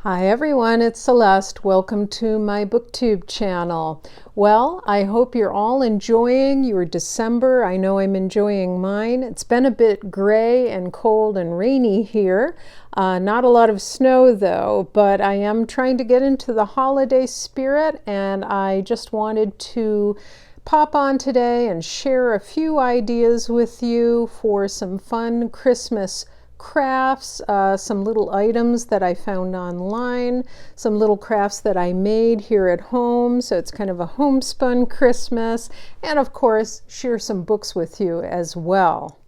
Hi everyone, it's Celeste. Welcome to my BookTube channel. Well, I hope you're all enjoying your December. I know I'm enjoying mine. It's been a bit gray and cold and rainy here. Not a lot of snow though, but I am trying to get into the holiday spirit, and I just wanted to pop on today and share a few ideas with you for some fun Christmas crafts, some little items that I found online, some little crafts that I made here at home, so it's kind of a homespun Christmas, and of course share some books with you as well.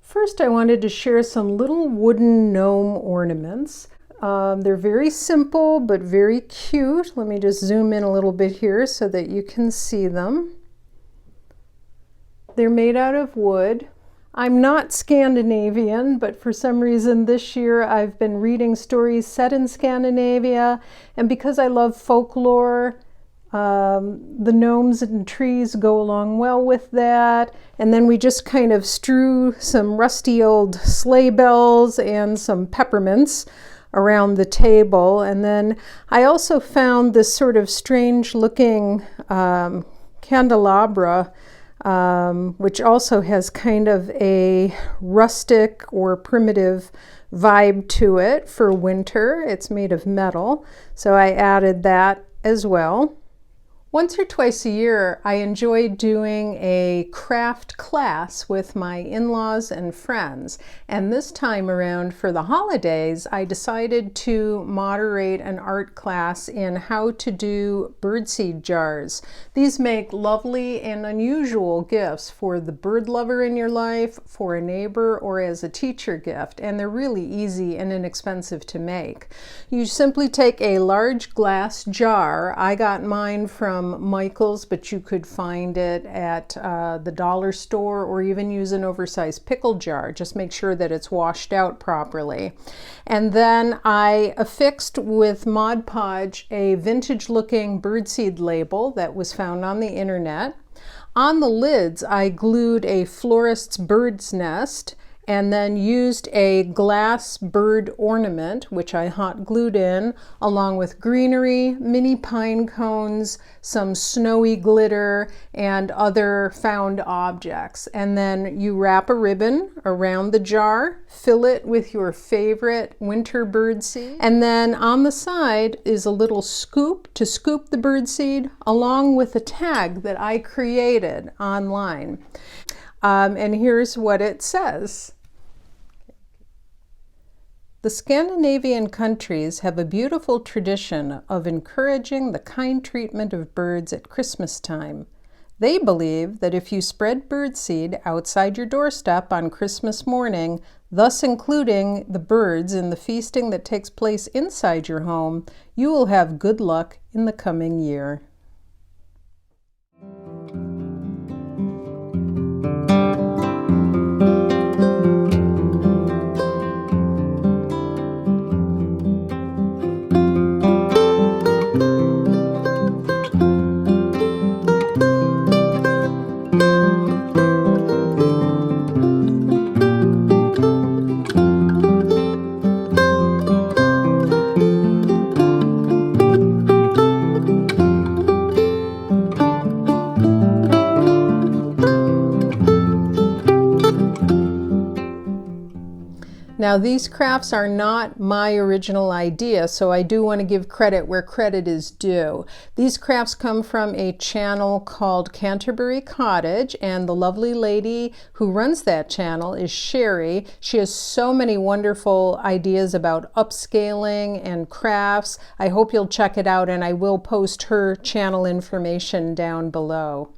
First, I wanted to share some little wooden gnome ornaments. They're very simple but very cute. Let me just zoom in a little bit here so that you can see them. They're made out of wood. I'm not Scandinavian, but for some reason this year I've been reading stories set in Scandinavia, and because I love folklore, the gnomes and trees go along well with that. And then we just kind of strew some rusty old sleigh bells and some peppermints around the table. And then I also found this sort of strange looking candelabra, which also has kind of a rustic or primitive vibe to it for winter. It's made of metal, so I added that as well. Once or twice a year, I enjoy doing a craft class with my in-laws and friends. And this time around for the holidays, I decided to moderate an art class in how to do birdseed jars. These make lovely and unusual gifts for the bird lover in your life, for a neighbor, or as a teacher gift. And they're really easy and inexpensive to make. You simply take a large glass jar. I got mine from Michael's, but you could find it at the dollar store, or even use an oversized pickle jar. Just make sure that it's washed out properly. And then I affixed with Mod Podge a vintage looking birdseed label that was found on the internet. On the lids I glued a florist's bird's nest, and then used a glass bird ornament, which I hot glued in, along with greenery, mini pine cones, some snowy glitter, and other found objects. And then you wrap a ribbon around the jar, fill it with your favorite winter birdseed, and then on the side is a little scoop to scoop the birdseed, along with a tag that I created online. And here's what it says. The Scandinavian countries have a beautiful tradition of encouraging the kind treatment of birds at Christmas time. They believe that if you spread birdseed outside your doorstep on Christmas morning, thus including the birds in the feasting that takes place inside your home, you will have good luck in the coming year. Now, these crafts are not my original idea, so I do want to give credit where credit is due. These crafts come from a channel called Canterbury Cottage, and the lovely lady who runs that channel is Sherry. She has so many wonderful ideas about upscaling and crafts. I hope you'll check it out, and I will post her channel information down below.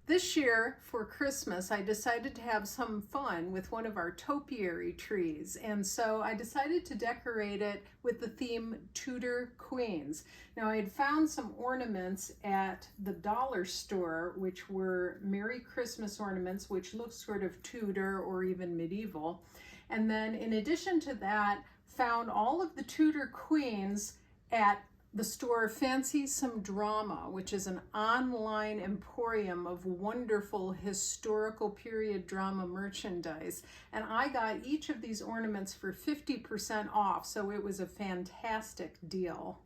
This year for Christmas, I decided to have some fun with one of our topiary trees, and so I decided to decorate it with the theme Tudor Queens. Now, I had found some ornaments at the dollar store which were Merry Christmas ornaments, which look sort of Tudor or even medieval, and then in addition to that found all of the Tudor queens at the store Fancy Some Drama, which is an online emporium of wonderful historical period drama merchandise. And I got each of these ornaments for 50% off, so it was a fantastic deal.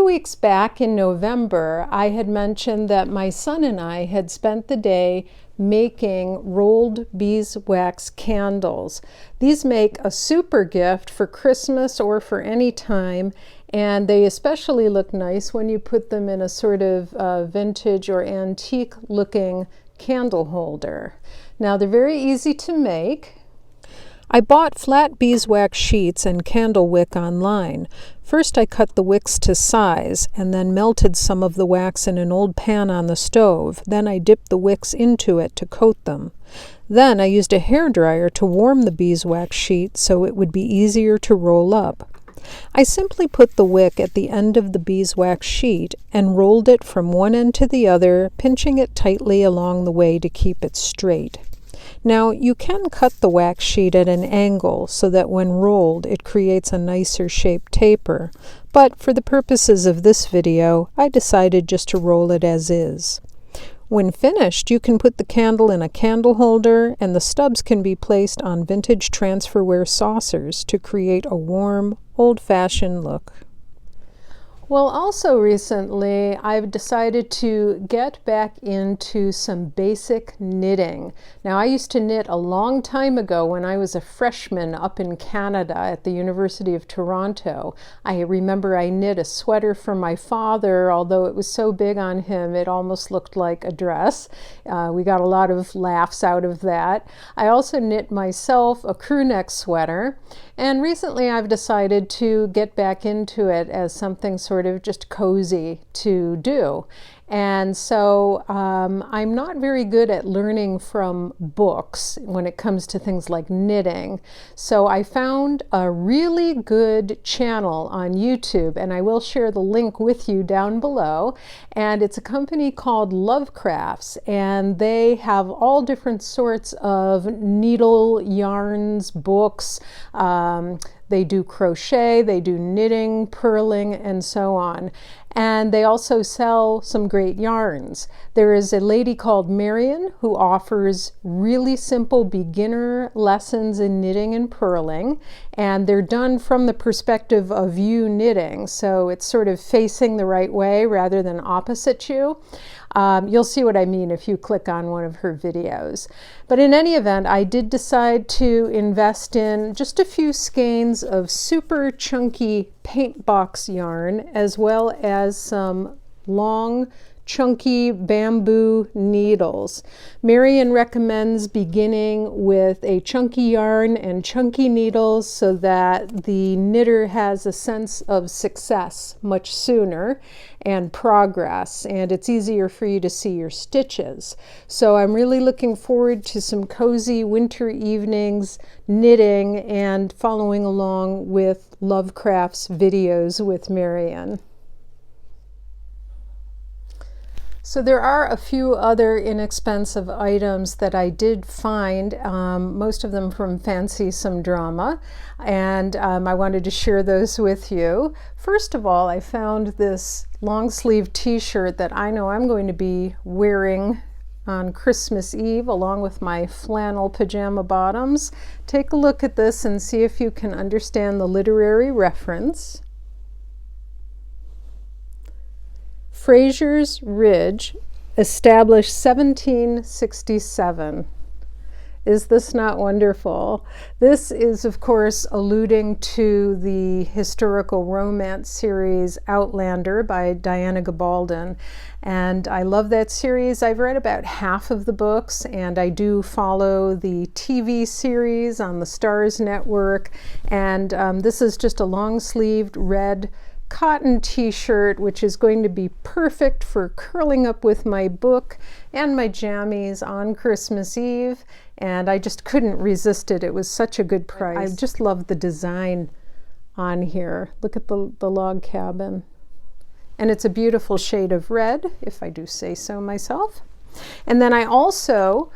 Weeks back in November, I had mentioned that my son and I had spent the day making rolled beeswax candles. These make a super gift for Christmas or for any time, and they especially look nice when you put them in a sort of vintage or antique looking candle holder. Now they're very easy to make. I bought flat beeswax sheets and candle wick online. First I cut the wicks to size and then melted some of the wax in an old pan on the stove. Then I dipped the wicks into it to coat them. Then I used a hairdryer to warm the beeswax sheet so it would be easier to roll up. I simply put the wick at the end of the beeswax sheet and rolled it from one end to the other, pinching it tightly along the way to keep it straight. Now you can cut the wax sheet at an angle so that when rolled it creates a nicer shaped taper, but for the purposes of this video I decided just to roll it as is. When finished, you can put the candle in a candle holder, and the stubs can be placed on vintage transferware saucers to create a warm, old-fashioned look. Well, also recently, I've decided to get back into some basic knitting. Now, I used to knit a long time ago when I was a freshman up in Canada at the University of Toronto. I remember I knit a sweater for my father, although it was so big on him, it almost looked like a dress. We got a lot of laughs out of that. I also knit myself a crew neck sweater. And recently I've decided to get back into it as something sort of just cozy to do. And so I'm not very good at learning from books when it comes to things like knitting. So I found a really good channel on YouTube, and I will share the link with you down below. And it's a company called Lovecrafts, and they have all different sorts of needle, yarns, books. They do crochet, they do knitting, purling, and so on. And they also sell some great yarns. There is a lady called Marion who offers really simple beginner lessons in knitting and purling, and they're done from the perspective of you knitting, so it's sort of facing the right way rather than opposite you. You'll see what I mean if you click on one of her videos. But in any event, I did decide to invest in just a few skeins of super chunky paint box yarn, as well as some long chunky bamboo needles. Marion recommends beginning with a chunky yarn and chunky needles so that the knitter has a sense of success much sooner and progress, and it's easier for you to see your stitches. So I'm really looking forward to some cozy winter evenings knitting and following along with Lovecraft's videos with Marion. So there are a few other inexpensive items that I did find, most of them from Fancy Some Drama, and I wanted to share those with you. First of all, I found this long sleeve t-shirt that I know I'm going to be wearing on Christmas Eve along with my flannel pajama bottoms. Take a look at this and see if you can understand the literary reference. Fraser's Ridge, established 1767. Is this not wonderful? This is, of course, alluding to the historical romance series Outlander by Diana Gabaldon. And I love that series. I've read about half of the books, and I do follow the TV series on the Starz Network. And this is just a long-sleeved red cotton t-shirt, which is going to be perfect for curling up with my book and my jammies on Christmas Eve, and I just couldn't resist it. It was such a good price. I just love the design on here. Look at the log cabin, and it's a beautiful shade of red, if I do say so myself. And then I also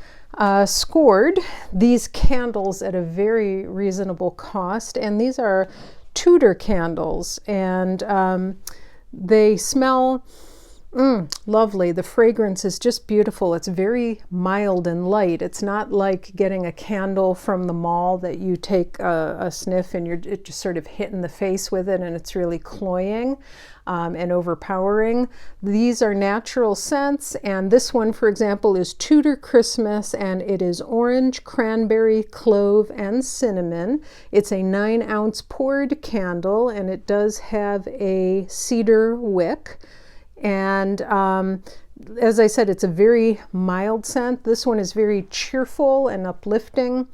scored these candles at a very reasonable cost, and these are Tudor candles, and they smell lovely. The fragrance is just beautiful. It's very mild and light. It's not like getting a candle from the mall that you take a sniff and you're just sort of hit in the face with it, and it's really cloying and overpowering. These are natural scents, and this one, for example, is Tudor Christmas, and it is orange, cranberry, clove, and cinnamon. It's a 9-ounce poured candle, and it does have a cedar wick. And as I said, it's a very mild scent. This one is very cheerful and uplifting.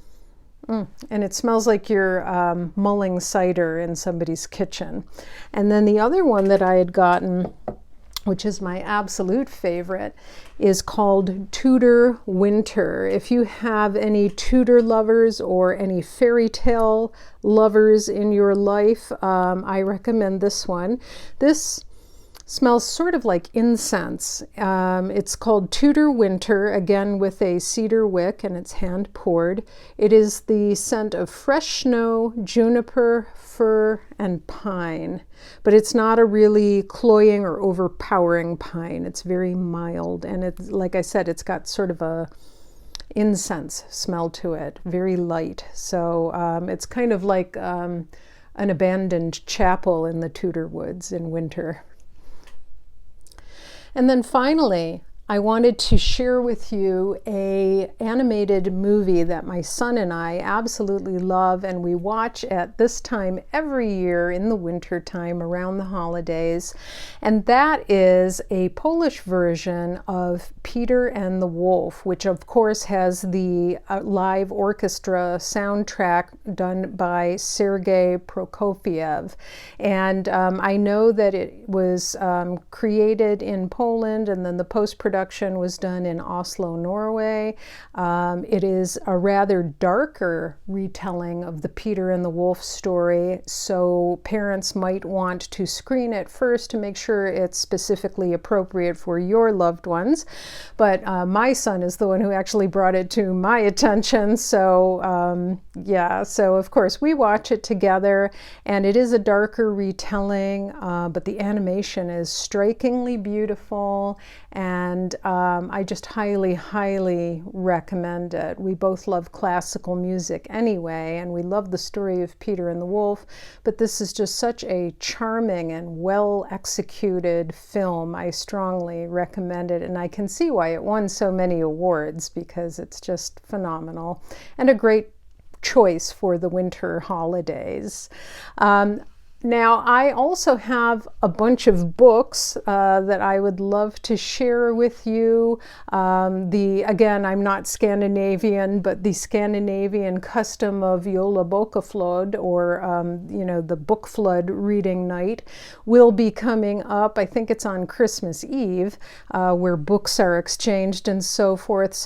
And it smells like you're mulling cider in somebody's kitchen. And then the other one that I had gotten, which is my absolute favorite, is called Tudor Winter. If you have any Tudor lovers or any fairy tale lovers in your life, I recommend this one. This smells sort of like incense. It's called Tudor Winter, again with a cedar wick, and it's hand poured. It is the scent of fresh snow, juniper, fir, and pine. But it's not a really cloying or overpowering pine. It's very mild, and it's, like I said, it's got sort of a incense smell to it, very light. So it's kind of like an abandoned chapel in the Tudor woods in winter. And then finally, I wanted to share with you a animated movie that my son and I absolutely love, and we watch at this time every year in the winter time around the holidays. And that is a Polish version of Peter and the Wolf, which of course has the live orchestra soundtrack done by Sergei Prokofiev. And I know that it was created in Poland, and then the post-production was done in Oslo, Norway. It is a rather darker retelling of the Peter and the Wolf story, so parents might want to screen it first to make sure it's specifically appropriate for your loved ones. But my son is the one who actually brought it to my attention, so yeah, so of course we watch it together, and it is a darker retelling, but the animation is strikingly beautiful, and I just highly, highly recommend it. We both love classical music anyway, and we love the story of Peter and the Wolf, but this is just such a charming and well-executed film. I strongly recommend it, and I can see why it won so many awards, because it's just phenomenal and a great choice for the winter holidays. Now, I also have a bunch of books that I would love to share with you. Again, I'm not Scandinavian, but the Scandinavian custom of Jólabókaflóð, or the book flood reading night, will be coming up. I think it's on Christmas Eve, where books are exchanged and so forth.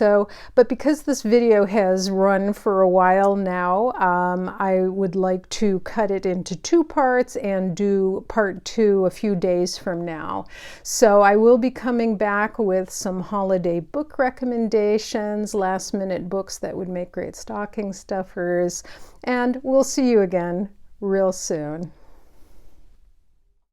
But because this video has run for a while now, I would like to cut it into two parts and do part 2 a few days from now. So I will be coming back with some holiday book recommendations, last minute books that would make great stocking stuffers, and we'll see you again real soon.